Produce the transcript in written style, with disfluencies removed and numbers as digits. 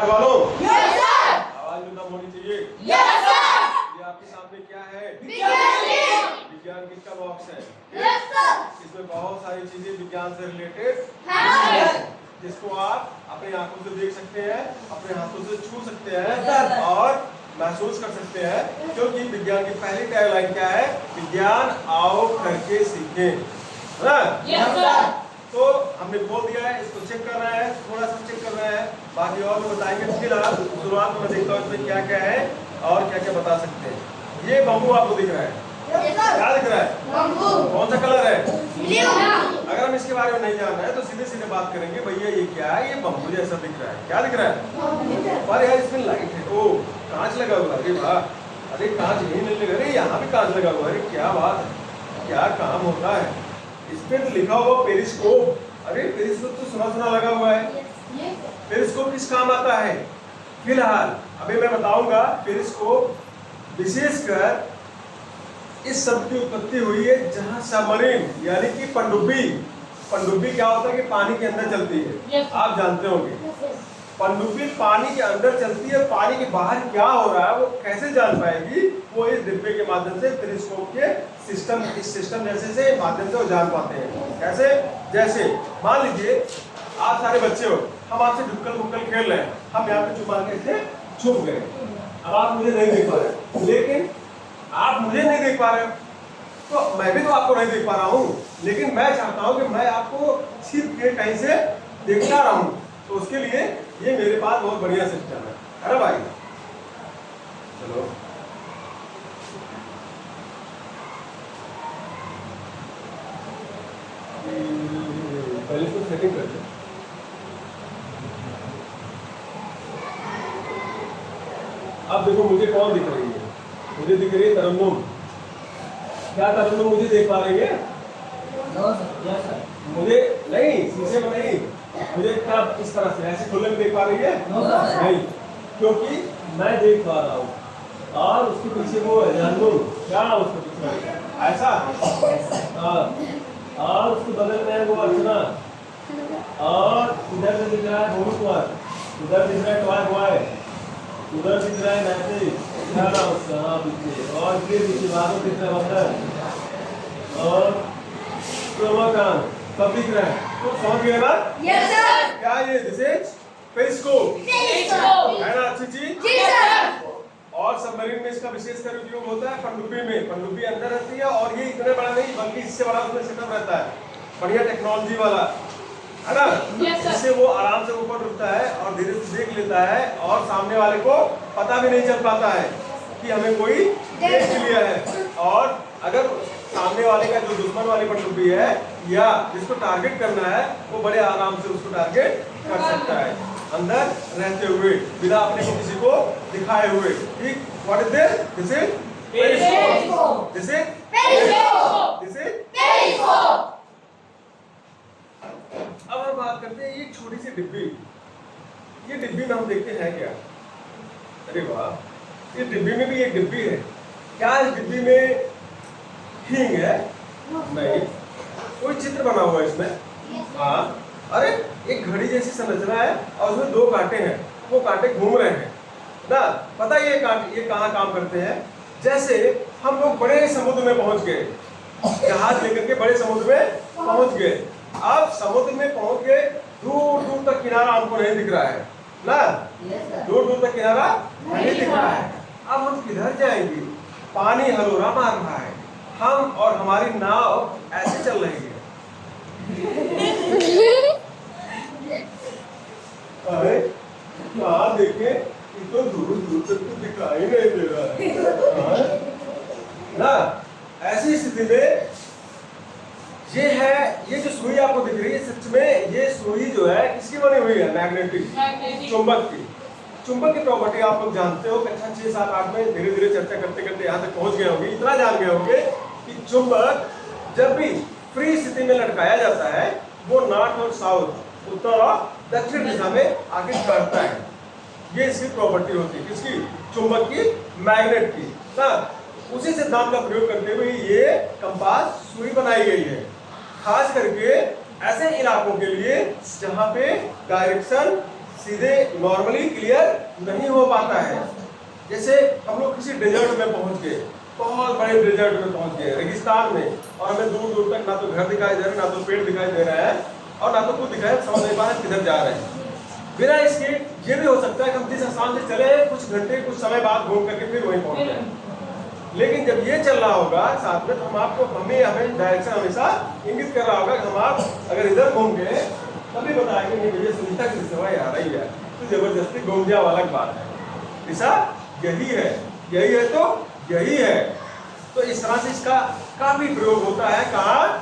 वालों, yes sir. आवाज में दम होनी चाहिए। Yes sir. ये आपके सामने क्या है? विज्ञान किट का बॉक्स है। Yes sir. इसमें बहुत सारी चीजें विज्ञान से रिलेटेड है जिसको आप अपनी आंखों से देख सकते हैं, अपने हाथों से छू सकते हैं और महसूस कर सकते हैं, क्योंकि विज्ञान की पहली टैगलाइन क्या है? विज्ञान आओ करके सीखें, है ना? Yes sir. तो हमने बोल दिया है, इसको चेक कर रहा है, थोड़ा सा चेक कर रहा है, बाकी और भी बताएंगे। फिलहाल शुरुआत में देखता हूँ इसमें क्या क्या है और क्या क्या बता सकते हैं। ये बम्बू आपको दिख रहा है, क्या दिख रहा है? बम्बू। कौन सा कलर है? ब्लू। अगर हम इसके बारे में नहीं जान रहे हैं तो सीधे सीधे बात करेंगे, भैया ये क्या है? ये बम्बू जैसा दिख रहा है, क्या दिख रहा है? पर यार इसमें लाइट है, ओ कांच लगा हुआ है, अरे वाह, अरे कांच नहीं लगा, अरे यहाँ भी कांच लगा हुआ है, अरे क्या बात है, क्या काम होता है? इस पे तो लिखा हुआ पेरिस्कोप, अरे पेरिस्कोप तो सुना लगा हुआ है। पेरिस्कोप किस काम आता है? फिलहाल अभी मैं बताऊंगा। पेरिस्कोप विशेषकर इस शब्द की उत्पत्ति हुई है जहां सबमरीन यानी कि पनडुब्बी, पनडुब्बी क्या होता है कि पानी के अंदर चलती है, आप जानते होंगे। पनडुब्बी पानी के अंदर चलती है, पानी के बाहर क्या हो रहा है वो कैसे जान पाएगी? वो इस डिब्बे के माध्यम से, पेरिस्कोप के सिस्टम, इस सिस्टम जैसे से माध्यम से वो जान पाते हैं। कैसे? जैसे मान लीजिए आप सारे बच्चे हो, हम आपसे ढुक्कल बुक्कल खेल रहे हैं, हम यहाँ पे छुपा के ऐसे छुप गए, अब आप मुझे नहीं देख पा रहे, लेकिन आप मुझे नहीं देख पा रहे हो, तो मैं भी तो आपको नहीं देख पा रहा हूँ, लेकिन मैं चाहता हूँ कि मैं आपको छिप के कहीं से देखता रहूं। तो उसके लिए ये मेरे पास बहुत बढ़िया सिस्टम है, अरे भाई चलो पहले इसको सेटिंग करते हैं। अब देखो मुझे कौन दिख रही है? मुझे दिख रही है तरन्नुम। क्या तरन्नुम मुझे देख पा रही है? मुझे नहीं, शीशे में नहीं, मुझे क्या इस तरह से ऐसे खुले में देख पा रही है? नहीं, क्योंकि मैं देख पा रहा हूँ और उसके पीछे वो है जानू, क्या उसके पीछे ऐसा, और उसके बगल में है वो अर्चना, और इधर से दिख रहा है भूमि कुमार, उधर दिख रहा है टॉय बॉय, उधर दिख रहा है मैसेज, क्या नाम उसका, हाँ पीछे, और फिर पीछे बाहर दिख रहा है वंदर और रमाकांत, सब दिख रहा है। तो समझ गए ना? Yes sir. क्या ये दिस इज पेरिस्कोप है ना? अच्छी चीज। जी सर। और सबमरीन में इसका विशेषकर उपयोग होता है पनडुब्बी में, पनडुब्बी अंदर रहती है और ये इतना बड़ा नहीं बल्कि इससे बड़ा उसमें सेटअप रहता है, बढ़िया टेक्नोलॉजी वाला, है ना? इससे वो आराम से ऊपर उठता है और धीरे से देख लेता है और सामने वाले को पता भी नहीं चल पाता है कि हमें कोई देख लिया है। और अगर सामने वाले का जो दुश्मन वाली पनडुब्बी है या जिसको टारगेट करना है वो बड़े आराम से उसको टारगेट कर सकता है अंदर रहते हुए, बिना अपने को किसी को दिखाए हुए। ठीक? What is this? This is periscope. This is periscope. This is periscope. अब हम बात करते हैं ये छोटी सी डिब्बी, ये डिब्बी में हम देखते हैं क्या? अरे वाह, ये डिब्बी में भी एक डिब्बी है। क्या इस डिब्बी में हींग है? नहीं। कोई चित्र बना हुआ है इसमें? हाँ। अरे एक घड़ी जैसी संरचना है और उसमें दो कांटे हैं, वो कांटे घूम रहे हैं ना? पता है ये कांटे ये कहाँ काम करते हैं? जैसे हम लोग बड़े समुद्र में पहुंच गए, जहाज लेकर के बड़े समुद्र में पहुंच गए, अब समुद्र में पहुंच गए, दूर दूर तक किनारा हमको नहीं दिख रहा है ना? दूर दूर तक किनारा नहीं दिख रहा है। अब हम किधर जाएंगे? पानी हरोरा मार रहा है, हम और हमारी नाव ऐसे चल रही है। अरे कहाँ देखे, तो दूर दूर तक तो दिखाई नहीं दे रहा है ना? ऐसी स्थिति में ये है, ये जो सुई आपको दिख रही है, सच में ये सुई जो है किसकी बनी हुई है? मैग्नेटिक, चुंबक की। चुंबक की प्रॉपर्टी आप लोग जानते हो, कक्षा 6, 7, 8 में धीरे धीरे चर्चा करते करते यहाँ तक पहुंच गए होंगे। इतना जान गए होंगे कि चुंबक जब भी फ्री स्थिति में लटकाया जाता है वो नॉर्थ और साउथ, उत्तर और दक्षिण दिशा में आगे बढ़ता है। ये इसकी प्रॉपर्टी होती है, किसकी? चुंबक की, मैग्नेट की ना? उसी सिद्धांत का प्रयोग करते हुए ये कंपास सुई बनाई गई है, खास करके ऐसे इलाकों के लिए जहां पे डायरेक्शन सीधे नॉर्मली क्लियर नहीं हो पाता है। जैसे हम लोग किसी डेजर्ट में पहुंच गए, बहुत बड़े डेजर्ट में पहुंच गए, रेगिस्तान में, और हमें दूर दूर तक ना तो घर दिखाई दे रहा है, ना तो पेड़ दिखाई दे रहा है, और ना तो कुछ दिखाई, समझ नहीं पा रहे किधर जा रहे हैं। बिना इसके ये भी हो सकता है कि हम जिस स्थान से चले कुछ घंटे कुछ समय बाद घूम करके फिर वहीं पहुंच जाए। लेकिन जब ये चल रहा होगा साथ में, तो हम आपको हमें डायरेक्शन हमेशा इंगित कर रहा होगा कि हम आप अगर इधर घूम गए तभी बताएंगे नहीं भैया सुनीता की सेवा आ रही है, तो जबरदस्ती घूम जाओ अलग बात है, दिशा यही है, यही है तो यही है। तो इस तरह से इसका काफी प्रयोग होता है। कहाँ?